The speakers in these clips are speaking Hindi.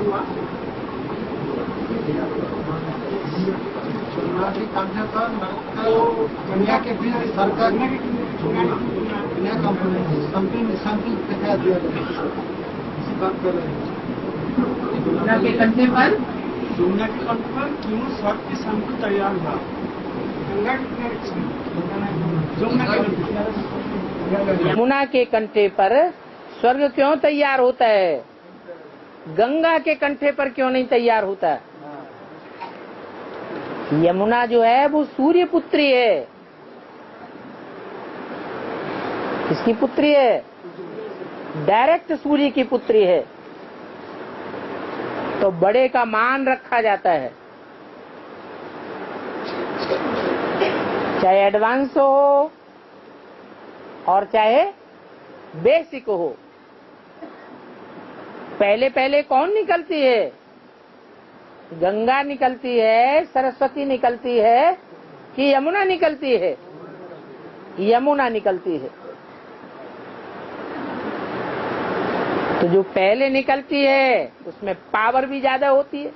हुआ? दुनिया के बीच सरकार ने दिखा दिया इसी बात कर रहे हैं। यमुना के कंठे पर क्यों स्वर्ग की संकुल तैयार हुआ? यमुना के कंठे पर स्वर्ग क्यों तैयार होता है? गंगा के कंठे पर क्यों नहीं तैयार होता? यमुना जो है वो सूर्य पुत्री है। किसकी पुत्री है? डायरेक्ट सूर्य की पुत्री है। तो बड़े का मान रखा जाता है, चाहे एडवांस हो और चाहे बेसिक हो। पहले पहले कौन निकलती है? गंगा निकलती है, सरस्वती निकलती है कि यमुना निकलती है? यमुना निकलती है। तो जो पहले निकलती है उसमें पावर भी ज्यादा होती है।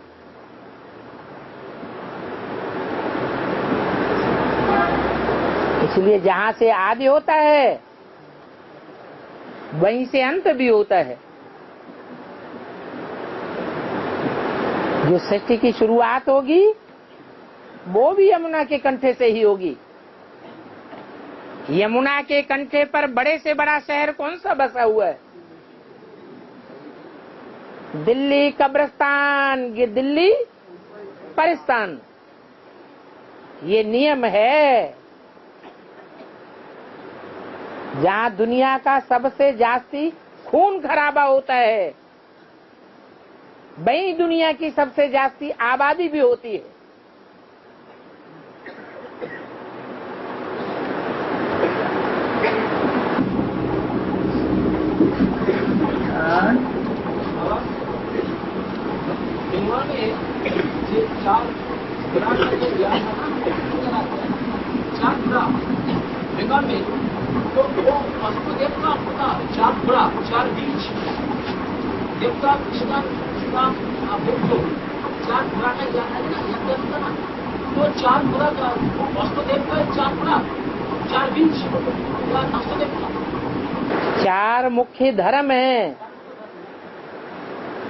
इसलिए जहां से आदि होता है वहीं से अंत भी होता है। जो सृष्टि की शुरुआत होगी वो भी यमुना के कंठे से ही होगी। यमुना के कंठे पर बड़े से बड़ा शहर कौन सा बसा हुआ है? दिल्ली कब्रिस्तान, ये दिल्ली परिस्तान। ये नियम है। जहां दुनिया का सबसे जास्ती खून खराबा होता है वहीं दुनिया की सबसे जास्ती आबादी भी होती है। बंगाल में तो वो उसको देवता होता 4 घोड़ा 4 बीच देवता कृष्णा देखो 4 घोड़ा का जाना है ना, तो 4 घोड़ा का वस्तुदेव का 4 घोड़ा 4 बीच वस्तुदेव का 4 मुख्य धर्म हैं।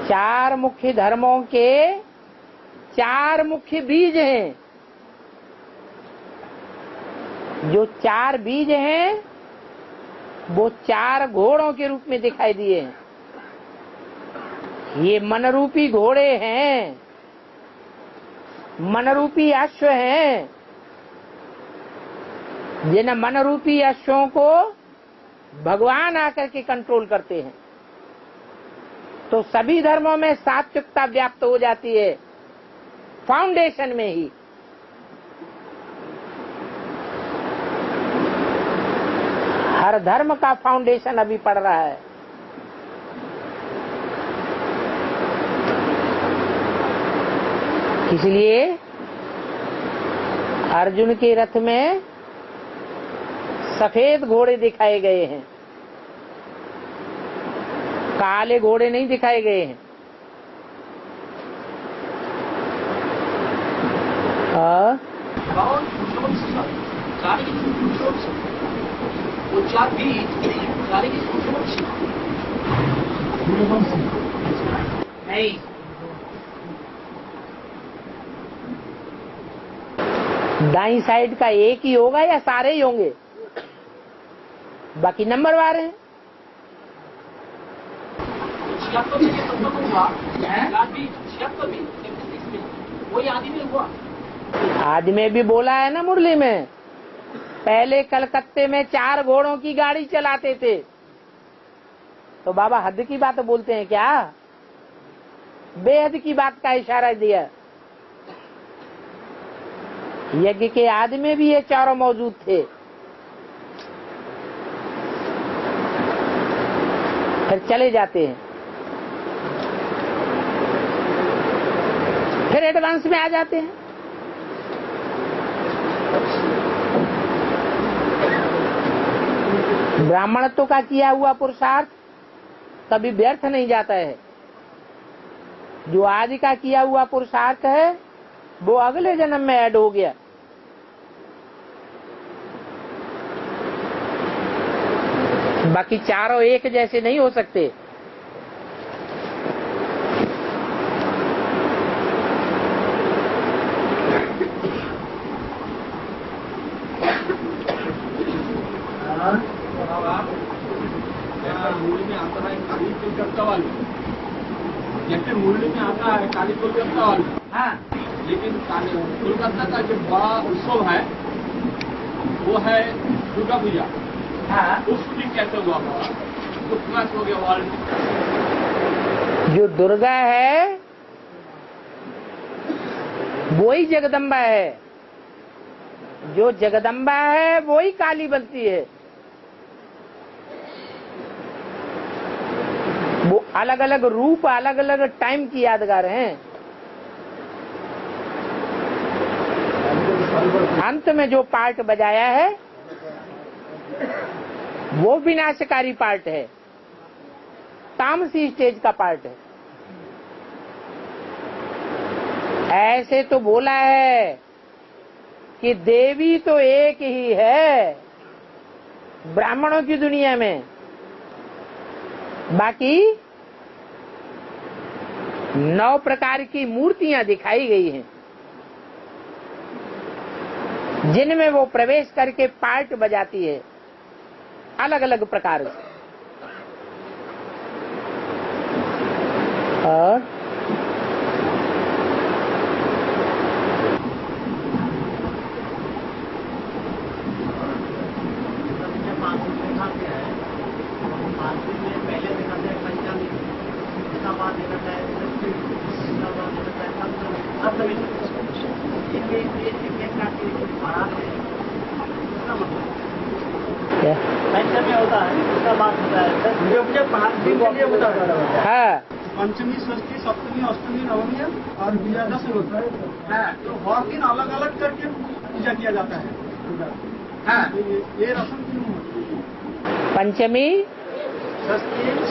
4 मुख्य धर्मों के 4 मुख्य बीज हैं। जो 4 बीज हैं वो 4 घोड़ों के रूप में दिखाई दिए हैं। ये मनरूपी घोड़े हैं, मनरूपी अश्व हैं। जिन मनरूपी अश्वों को भगवान आकर के कंट्रोल करते हैं। तो सभी धर्मों में सात्विकता व्याप्त हो जाती है, फाउंडेशन में ही। हर धर्म का फाउंडेशन अभी पड़ रहा है। इसलिए अर्जुन के रथ में सफेद घोड़े दिखाए गए हैं, काले घोड़े नहीं दिखाए गए हैं। नहीं, दाई साइड का एक ही होगा या सारे ही होंगे? बाकी नंबरवार हैं। वही आदि में हुआ। आदि में भी बोला है ना मुरली में। पहले कलकत्ते में 4 घोड़ों की गाड़ी चलाते थे। तो बाबा हद की बात बोलते हैं क्या? बेहद की बात का इशारा दिया। यज्ञ के आदि में भी ये चारों मौजूद थे। फिर चले जाते हैं, फिर एडवांस में आ जाते हैं। ब्राह्मणत्व का किया हुआ पुरुषार्थ कभी व्यर्थ नहीं जाता है। जो आज का किया हुआ पुरुषार्थ है वो अगले जन्म में ऐड हो गया। बाकी चारों एक जैसे नहीं हो सकते। मुरली में आता है काली कोलकाता वाली, जैसे मुरली में आता है काली कोलकाता वाली, हाँ, लेकिन कोलकाता का जो बड़ा उत्सव है वो है दुर्गा पूजा। हाँ, उस दिन कैसे हुआ तो फेमस हो गया वर्ल्ड। जो दुर्गा है वही जगदम्बा है, जो जगदम्बा है वही काली बनती है। वो अलग अलग रूप अलग अलग टाइम की यादगार हैं। अंत में जो पार्ट बजाया है वो विनाशकारी पार्ट है, तामसी स्टेज का पार्ट है। ऐसे तो बोला है कि देवी तो एक ही है ब्राह्मणों की दुनिया में, बाकी 9 प्रकार की मूर्तियां दिखाई गई हैं जिनमें वो प्रवेश करके पार्ट बजाती है अलग अलग प्रकार से। और पंचमी होता है, उसका बात होता है मुझे 5 दिन के लिए बता रहा है। हाँ, पंचमी, षष्ठी, सप्तमी, अष्टमी, नवमी और विजयादशमी होता है। तो हर दिन अलग अलग करके पूजा किया जाता है। हाँ, ये रस्म क्यों? पंचमी,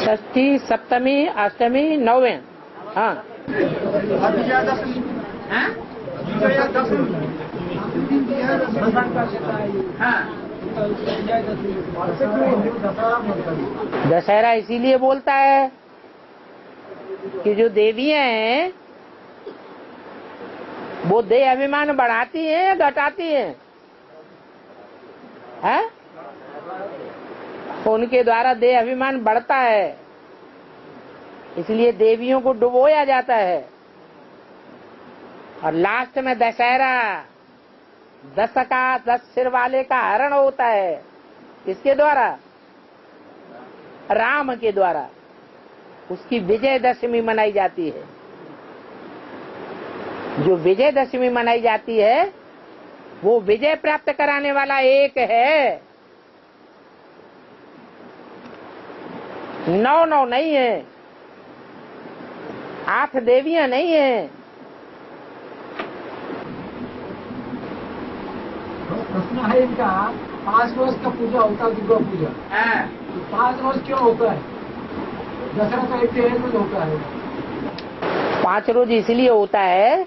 षष्ठी, सप्तमी, अष्टमी, नवमी, हाँ, और विजयादशमी। हाँ, दशहरा इसीलिए बोलता है कि जो देवियां हैं वो देह अभिमान बढ़ाती हैं या घटाती हैं? है? उनके द्वारा देह अभिमान बढ़ता है, इसलिए देवियों को डुबोया जाता है। और लास्ट में दशहरा 10 सिर वाले का हरण होता है। किसके द्वारा? राम के द्वारा। उसकी विजयदशमी मनाई जाती है। जो विजयदशमी मनाई जाती है वो विजय प्राप्त कराने वाला एक है, 9 नहीं है, 8 देवियां नहीं है। प्रश्न है इनका, 5 रोज का पूजा होता है दुर्गा पूजा। 5 रोज क्यों होता है? दशहरा का 1 रोज होता है। 5 रोज इसलिए होता है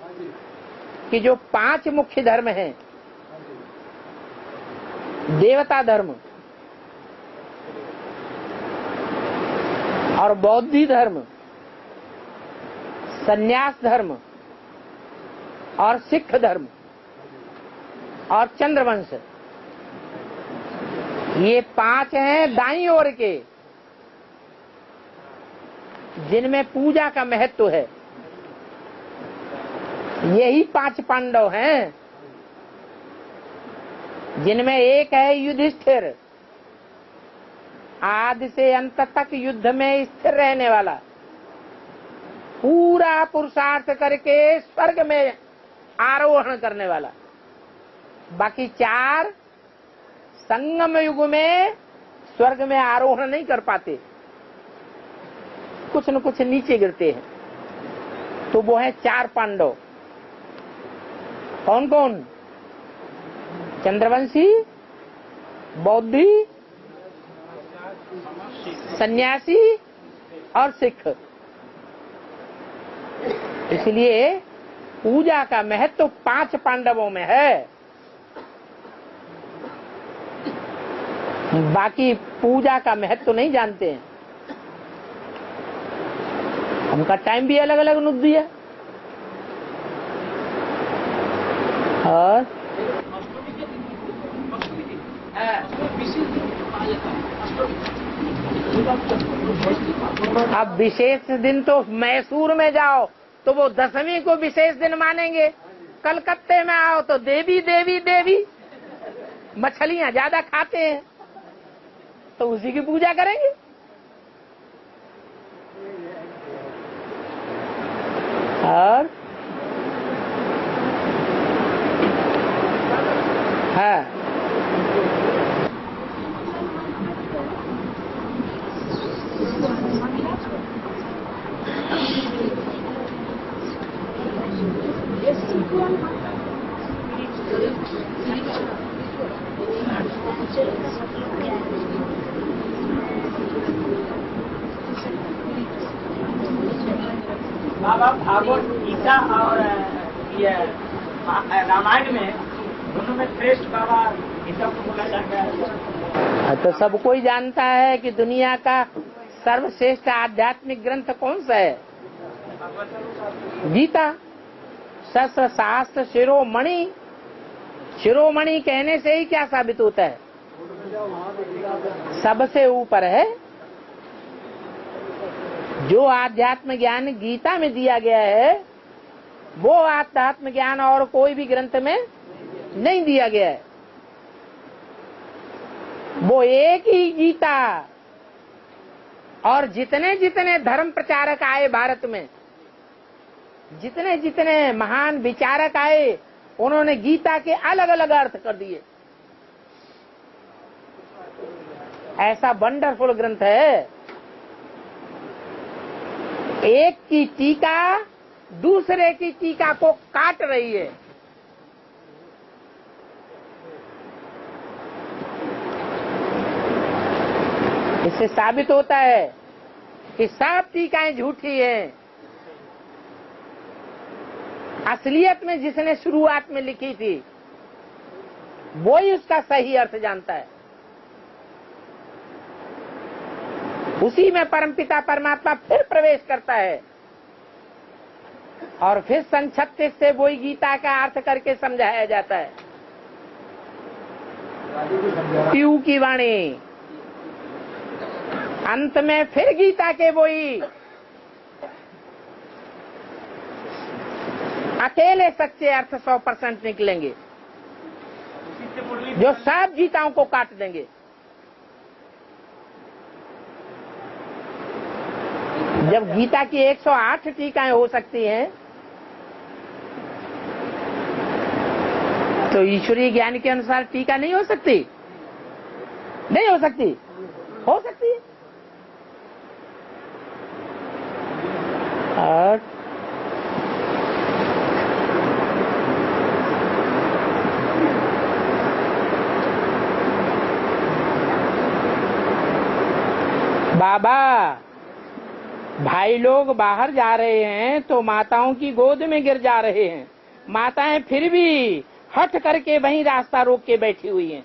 कि जो 5 मुख्य धर्म हैं, देवता धर्म और बौद्धी धर्म, संन्यास धर्म और सिख धर्म और चंद्रवंश, ये 5 हैं दाईं ओर के, जिनमें पूजा का महत्व है। यही 5 पांडव हैं, जिनमें एक है युधिष्ठिर, आदि से अंत तक युद्ध में स्थिर रहने वाला, पूरा पुरुषार्थ करके स्वर्ग में आरोहण करने वाला। बाकी 4 संगम युग में स्वर्ग में आरोहण नहीं कर पाते, कुछ न कुछ नीचे गिरते हैं। तो वो है 4 पांडव। कौन कौन? चंद्रवंशी, बौद्धि, सन्यासी और सिख। इसलिए पूजा का महत्व तो 5 पांडवों में है। बाकी पूजा का महत्व तो नहीं जानते हैं। उनका टाइम भी अलग अलग नुद्दी है। और अब विशेष दिन तो मैसूर में जाओ तो वो दशमी को विशेष दिन मानेंगे। कलकत्ते में आओ तो देवी देवी देवी, मछलियां ज्यादा खाते हैं तो उसी की पूजा करेंगे। और हाँ, बाबा भागवत गीता और ये रामायण में दोनों में श्रेष्ठ बाबा गीता को बोला जाता है। तो सब कोई जानता है कि दुनिया का सर्वश्रेष्ठ आध्यात्मिक ग्रंथ कौन सा है? गीता। शस्त्र शास्त्र शिरोमणि। शिरोमणि कहने से ही क्या साबित होता है? सबसे ऊपर है। जो आध्यात्म ज्ञान गीता में दिया गया है वो आध्यात्म ज्ञान और कोई भी ग्रंथ में नहीं दिया गया है। वो एक ही गीता। और जितने जितने धर्म प्रचारक आए भारत में, जितने जितने महान विचारक आए, उन्होंने गीता के अलग अलग अर्थ कर दिए। ऐसा वंडरफुल ग्रंथ है। एक की टीका दूसरे की टीका को काट रही है। इससे साबित होता है कि सब टीकाएं झूठी हैं। असलियत में जिसने शुरुआत में लिखी थी वो ही उसका सही अर्थ जानता है। उसी में परमपिता परमात्मा फिर प्रवेश करता है और फिर सन 36 से वही गीता का अर्थ करके समझाया जाता है। पीयू की वाणी। अंत में फिर गीता के वही अकेले सच्चे अर्थ 100% निकलेंगे जो सब गीताओं को काट देंगे। जब गीता की 108 टीकाएं हो सकती हैं तो ईश्वरीय ज्ञान के अनुसार टीका नहीं हो सकती? नहीं हो सकती? हो सकती है। और बाबा भाई लोग बाहर जा रहे हैं तो माताओं की गोद में गिर जा रहे हैं। माताएं फिर भी हट करके वहीं रास्ता रोक के बैठी हुई हैं।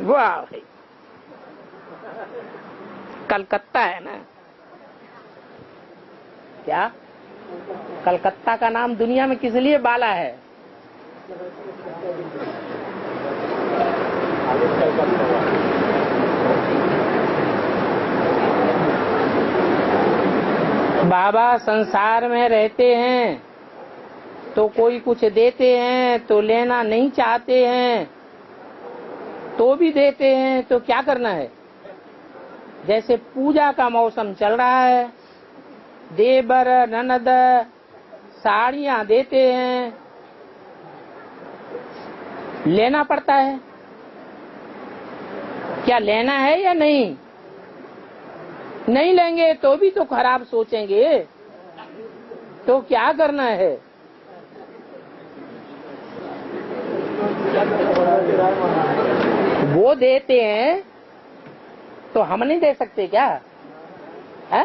वाह भाई, कलकत्ता है ना? क्या कलकत्ता का नाम दुनिया में किस लिए बाला है? बाबा संसार में रहते हैं तो कोई कुछ देते हैं तो लेना नहीं चाहते हैं तो भी देते हैं, तो क्या करना है? जैसे पूजा का मौसम चल रहा है, देवर ननद साड़ियां देते हैं, लेना पड़ता है। क्या लेना है या नहीं? नहीं लेंगे तो भी तो खराब सोचेंगे, तो क्या करना है? वो देते हैं तो हम नहीं दे सकते क्या? है?